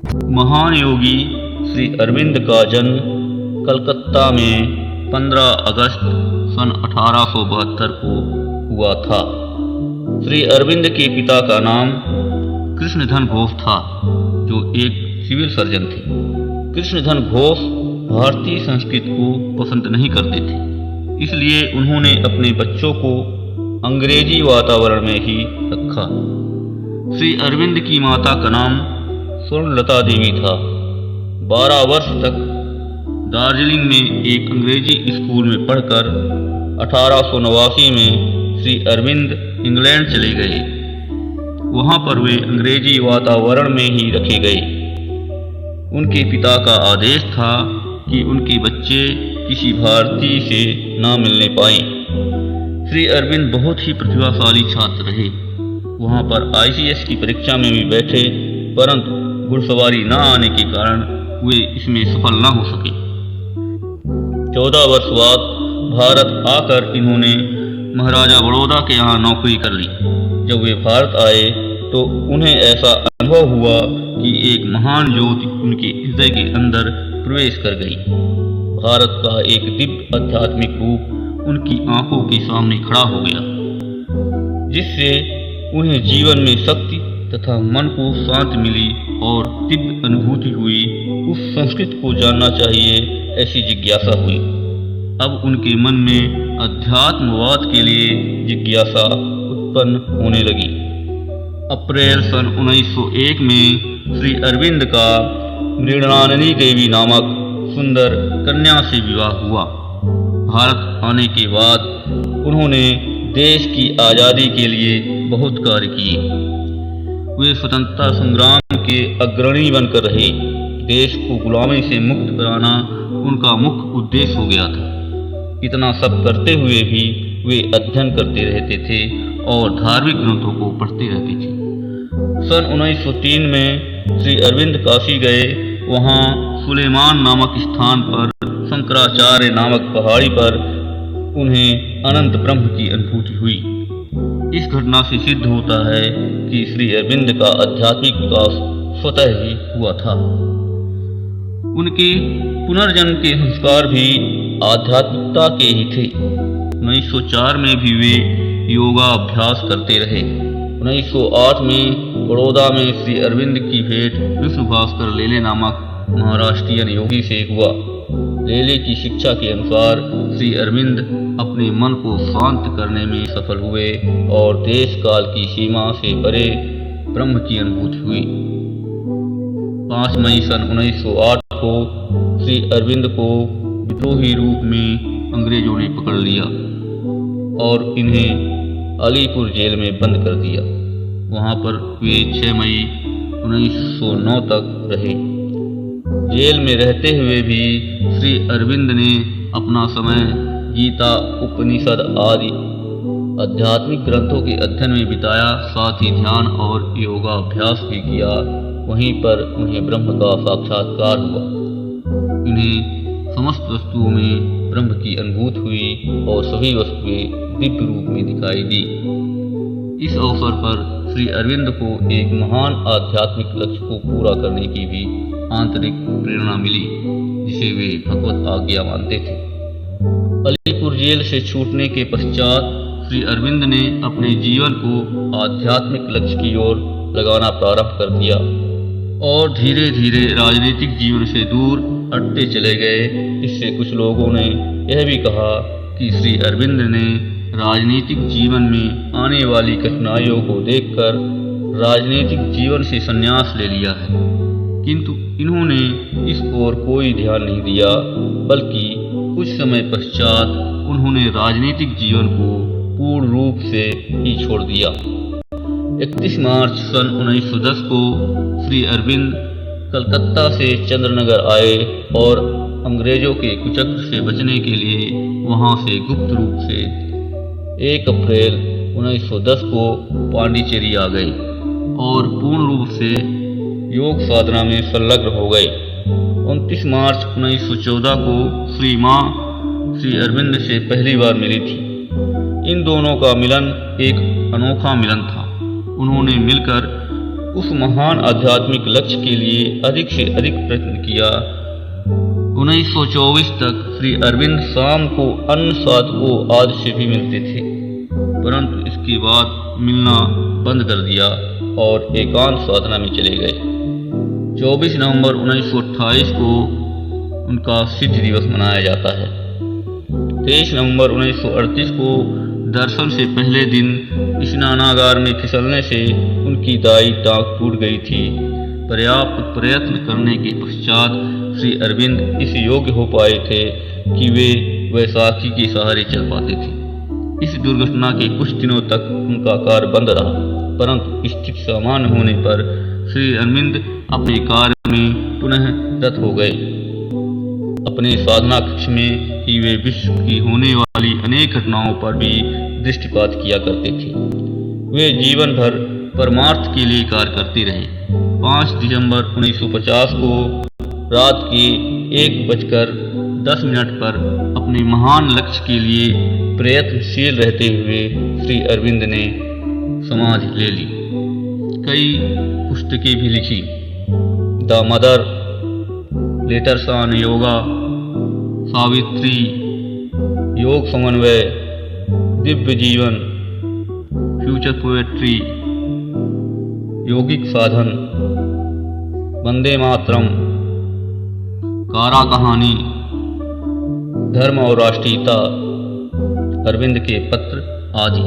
महान योगी श्री अरविंद का जन्म कलकत्ता में 15 अगस्त सन 1872 को हुआ था। श्री अरविंद के पिता का नाम कृष्णधन घोष था, जो एक सिविल सर्जन थे। कृष्णधन घोष भारतीय संस्कृति को पसंद नहीं करते थे, इसलिए उन्होंने अपने बच्चों को अंग्रेजी वातावरण में ही रखा। श्री अरविंद की माता का नाम स्वर्णलता देवी था। 12 वर्ष तक दार्जिलिंग में एक अंग्रेजी स्कूल में पढ़कर 1889 में श्री अरविंद इंग्लैंड चले गए। वहां पर वे अंग्रेजी वातावरण में ही रखे गए। उनके पिता का आदेश था कि उनके बच्चे किसी भारतीय से ना मिलने पाएं। श्री अरविंद बहुत ही प्रतिभाशाली छात्र रहे। वहां पर ICS की परीक्षा में भी बैठे, परंतु घुड़सवारी न आने के कारण वे इसमें सफल न हो सके। 14 वर्ष बाद भारत आकर इन्होंने महाराजा बड़ौदा के यहाँ नौकरी कर ली। जब वे भारत आए तो उन्हें ऐसा अनुभव हुआ कि एक महान ज्योति उनके हृदय के अंदर प्रवेश कर गई। भारत का एक दिव्य आध्यात्मिक रूप उनकी आंखों के सामने खड़ा हो गया, जिससे उन्हें जीवन में शक्ति तथा मन को शांति मिली और दिव्य अनुभूति हुई। उस संस्कृति को जानना चाहिए, ऐसी जिज्ञासा हुई। अब उनके मन में अध्यात्मवाद के लिए जिज्ञासा उत्पन्न होने लगी। अप्रैल सन 1901 में श्री अरविंद का मृणालिनी देवी नामक सुंदर कन्या से विवाह हुआ। भारत आने के बाद उन्होंने देश की आज़ादी के लिए बहुत कार्य किए। वे स्वतंत्रता संग्राम के अग्रणी बनकर रहे। देश को गुलामी से मुक्त कराना उनका मुख्य उद्देश्य हो गया था। इतना सब करते हुए भी वे अध्ययन करते रहते थे और धार्मिक ग्रंथों को पढ़ते रहते थे। सन 1903 में श्री अरविंद काशी गए। वहाँ सुलेमान नामक स्थान पर शंकराचार्य नामक पहाड़ी पर उन्हें अनंत ब्रह्म की अनुभूति हुई। इस घटना से सिद्ध होता है कि श्री अरविंद का आध्यात्मिक विकास स्वतः ही हुआ था। उनके पुनर्जन्म के संस्कार भी आध्यात्मिकता के ही थे। 1904 में भी वे योगाभ्यास करते रहे। 1908 में बड़ौदा में श्री अरविंद की भेंट विष्णु भास्कर लेले नामक महाराष्ट्रीयन योगी से हुआ। लेले की शिक्षा के अनुसार श्री अरविंद अपने मन को शांत करने में सफल हुए और देश काल की सीमा से परे ब्रह्म की अनुभूति हुई। 5 मई सन 1908 को श्री अरविंद को विद्रोही रूप में अंग्रेजों ने पकड़ लिया और इन्हें अलीपुर जेल में बंद कर दिया। वहां पर वे 6 मई 1909 तक रहे। जेल में रहते हुए भी श्री अरविंद ने अपना समय गीता, उपनिषद आदि आध्यात्मिक ग्रंथों के अध्ययन में बिताया। साथ ही ध्यान और योगाभ्यास भी किया। वहीं पर उन्हें ब्रह्म का साक्षात्कार हुआ। इन्हें समस्त वस्तुओं में ब्रह्म की अनुभूति हुई और सभी वस्तुएं दिव्य रूप में दिखाई दी। इस अवसर पर श्री अरविंद को एक महान आध्यात्मिक लक्ष्य को पूरा करने की भी आंतरिक प्रेरणा मिली, जिसे वे भगवत आज्ञा मानते थे। अलीपुर जेल से छूटने के पश्चात श्री अरविंद ने अपने जीवन को आध्यात्मिक लक्ष्य की ओर लगाना प्रारंभ कर दिया और धीरे धीरे राजनीतिक जीवन से दूर हटते चले गए। इससे कुछ लोगों ने यह भी कहा कि श्री अरविंद ने राजनीतिक जीवन में आने वाली कठिनाइयों को देखकर राजनीतिक जीवन से संन्यास ले लिया है, किंतु इन्होंने इस ओर कोई ध्यान नहीं दिया, बल्कि कुछ समय पश्चात उन्होंने राजनीतिक जीवन को पूर्ण रूप से ही छोड़ दिया। 31 मार्च सन 1910 को श्री अरविंद कलकत्ता से चंद्रनगर आए और अंग्रेजों के कुचक्र से बचने के लिए वहां से गुप्त रूप से 1 अप्रैल 1910 को पांडिचेरी आ गए और पूर्ण रूप से योग साधना में संलग्न हो गए। 29 मार्च 1914 को श्री माँ श्री अरविंद से पहली बार मिली थी। इन दोनों का मिलन एक अनोखा मिलन था। उन्होंने मिलकर उस महान आध्यात्मिक लक्ष्य के लिए अधिक से अधिक प्रयत्न किया। 1924 तक श्री अरविंद शाम को अन्य साधकों आदि से भी मिलते थे, परंतु इसके बाद मिलना बंद कर दिया और एकांत साधना में चले गए। 24 नवंबर 1928 को उनका सिद्ध दिवस मनाया जाता है। 23 नवंबर 1938 को दर्शन से पहले दिन स्नानागार में फिसलने से उनकी दाई टांग टूट गई थी। पर्याप्त प्रयत्न करने के पश्चात श्री अरविंद इस योग्य हो पाए थे कि वे वैसाखी के सहारे चल पाते थे। इस दुर्घटना के कुछ दिनों तक उनका कार्य बंद रहा, परंतु स्थिति सामान्य होने पर श्री अरविंद अपने कार्य में पुनः रत हो गए। अपने साधना कक्ष में ही वे विश्व की होने वाली अनेक घटनाओं पर भी दृष्टिपात किया करते थे। वे जीवन भर परमार्थ के लिए कार्य करते रहे। 5 दिसंबर 1950 को रात के 1:10 पर अपने महान लक्ष्य के लिए प्रयत्नशील रहते हुए श्री अरविंद ने समाधि ले ली। कई पुस्तकें भी लिखी। The mother, letters on yoga, Savitri, योग समन्वय, दिव्य जीवन, फ्यूचर पोएट्री, योगिक साधन, वंदे मातरम, कारा कहानी, धर्म और राष्ट्रीयता, अरविंद के पत्र आदि।